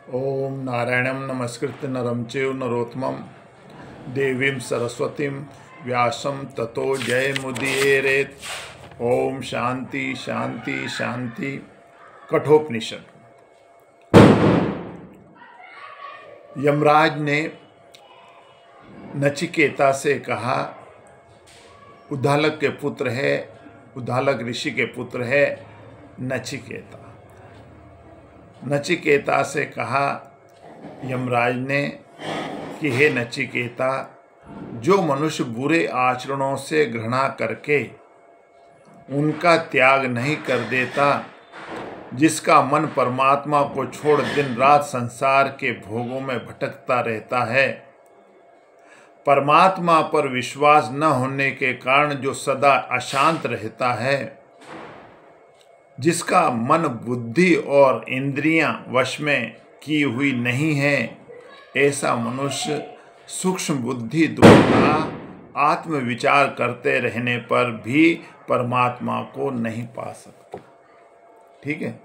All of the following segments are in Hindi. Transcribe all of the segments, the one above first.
ओम नारायणं नमस्कृत्य नरं चैव नरोत्तमं देवीं सरस्वतीं व्यासं ततो जयमुदीरयेत्। ओम शांति शांति शांति। कठोपनिषद। यमराज ने नचिकेता से कहा, उद्दालक के पुत्र है, उद्दालक ऋषि के पुत्र है नचिकेता। नचिकेता से कहा यमराज ने कि हे नचिकेता, जो मनुष्य बुरे आचरणों से घृणा करके उनका त्याग नहीं कर देता, जिसका मन परमात्मा को छोड़ दिन रात संसार के भोगों में भटकता रहता है, परमात्मा पर विश्वास न होने के कारण जो सदा अशांत रहता है, जिसका मन बुद्धि और इंद्रियां वश में की हुई नहीं है, ऐसा मनुष्य सूक्ष्म बुद्धि द्वारा आत्मविचार करते रहने पर भी परमात्मा को नहीं पा सकता। ठीक है,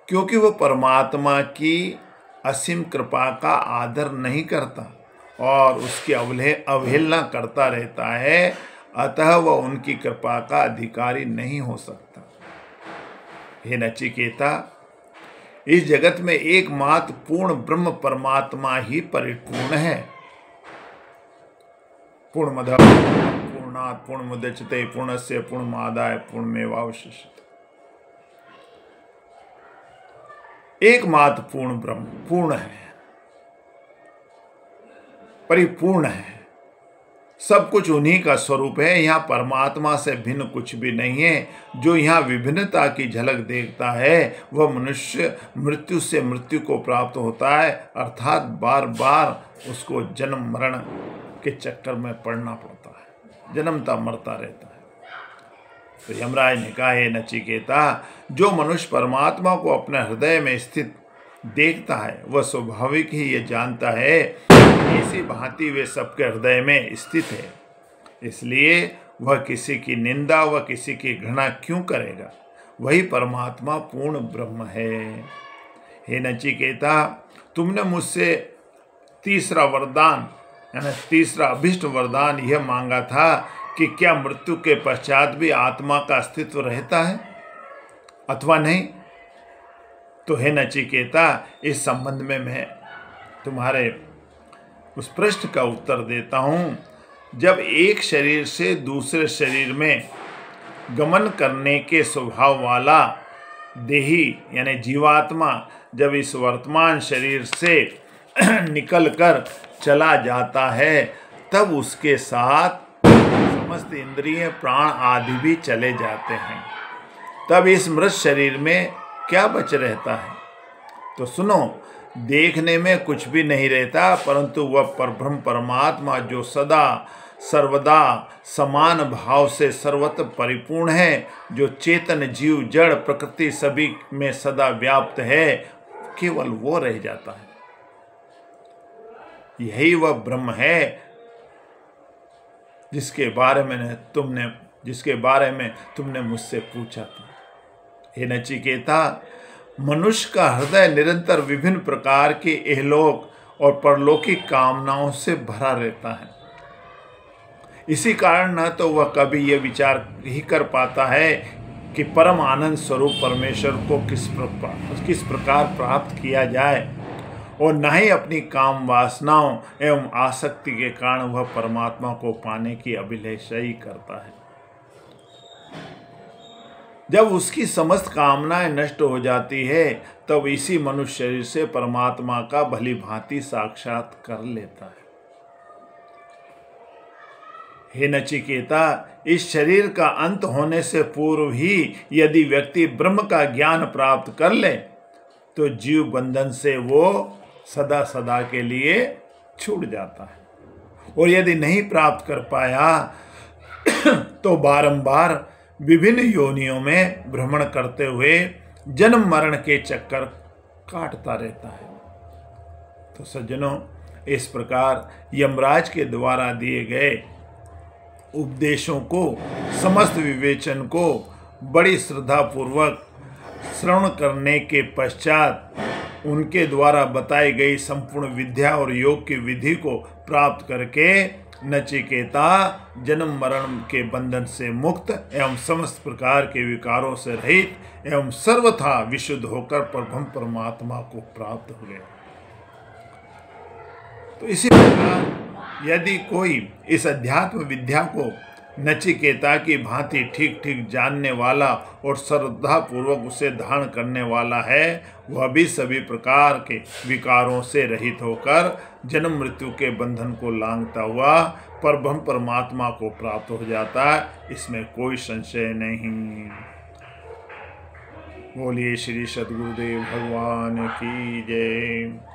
क्योंकि वह परमात्मा की असीम कृपा का आदर नहीं करता और उसकी अवहेलना करता रहता है, अतः वह उनकी कृपा का अधिकारी नहीं हो सकता। हे नचिकेता, इस जगत में एकमात्र पूर्ण ब्रह्म परमात्मा ही परिपूर्ण है। पूर्णमदः पूर्णात् पूर्णमुदच्यते पूर्णस्य पूर्णमादाय पूर्णमेवावशिष्यते। एकमात्र पूर्ण ब्रह्म पूर्ण है, परिपूर्ण है, सब कुछ उन्हीं का स्वरूप है। यहाँ परमात्मा से भिन्न कुछ भी नहीं है। जो यहाँ विभिन्नता की झलक देखता है वह मनुष्य मृत्यु से मृत्यु को प्राप्त होता है, अर्थात बार बार उसको जन्म मरण के चक्कर में पड़ना पड़ता है, जन्मता मरता रहता है। तो यमराज ने कहा, हे नचिकेता, जो मनुष्य परमात्मा को अपने हृदय में स्थित देखता है वह स्वाभाविक ही ये जानता है इसी भांति वे सबके हृदय में स्थित है, इसलिए वह किसी की निंदा व किसी की घृणा क्यों करेगा। वही परमात्मा पूर्ण ब्रह्म है। हे नचिकेता, तुमने मुझसे तीसरा वरदान यानी तीसरा अभिष्ट वरदान यह मांगा था कि क्या मृत्यु के पश्चात भी आत्मा का अस्तित्व रहता है अथवा नहीं। तो हे नचिकेता, इस संबंध में मैं तुम्हारे उस प्रश्न का उत्तर देता हूँ। जब एक शरीर से दूसरे शरीर में गमन करने के स्वभाव वाला देही यानी जीवात्मा जब इस वर्तमान शरीर से निकलकर चला जाता है, तब उसके साथ समस्त इंद्रिय प्राण आदि भी चले जाते हैं। तब इस मृत शरीर में क्या बच रहता है? तो सुनो, देखने में कुछ भी नहीं रहता, परंतु वह परब्रह्म परमात्मा जो सदा सर्वदा समान भाव से सर्वत्र परिपूर्ण है, जो चेतन जीव जड़ प्रकृति सभी में सदा व्याप्त है, केवल वो रह जाता है। यही वह ब्रह्म है जिसके बारे में तुमने मुझसे पूछा था। हे नचिकेता, मनुष्य का हृदय निरंतर विभिन्न प्रकार के इहलोक और परलौकिक कामनाओं से भरा रहता है। इसी कारण न तो वह कभी यह विचार ही कर पाता है कि परम आनंद स्वरूप परमेश्वर को किस प्रकार प्राप्त किया जाए, और न ही अपनी काम वासनाओं एवं आसक्ति के कारण वह परमात्मा को पाने की अभिलाषा ही करता है। जब उसकी समस्त कामनाएं नष्ट हो जाती है, तब इसी मनुष्य शरीर से परमात्मा का भली भांति साक्षात कर लेता है। हे नचिकेता, इस शरीर का अंत होने से पूर्व ही यदि व्यक्ति ब्रह्म का ज्ञान प्राप्त कर ले, तो जीव बंधन से वो सदा सदा के लिए छूट जाता है। और यदि नहीं प्राप्त कर पाया तो बारंबार विभिन्न योनियों में भ्रमण करते हुए जन्म मरण के चक्कर काटता रहता है। तो सज्जनों, इस प्रकार यमराज के द्वारा दिए गए उपदेशों को, समस्त विवेचन को बड़ी श्रद्धापूर्वक श्रवण करने के पश्चात उनके द्वारा बताई गई संपूर्ण विद्या और योग की विधि को प्राप्त करके नचिकेता जन्म मरण के बंधन से मुक्त एवं समस्त प्रकार के विकारों से रहित एवं सर्वथा विशुद्ध होकर परब्रह्म परमात्मा को प्राप्त हो गया। तो इसी प्रकार यदि कोई इस अध्यात्म विद्या को नचिकेता की भांति ठीक ठीक जानने वाला और श्रद्धा पूर्वक उसे धारण करने वाला है, वह भी सभी प्रकार के विकारों से रहित होकर जन्म मृत्यु के बंधन को लांघता हुआ परब्रह्म परमात्मा को प्राप्त हो जाता है। इसमें कोई संशय नहीं। बोलिए श्री सद्गुरुदेव भगवान की जय।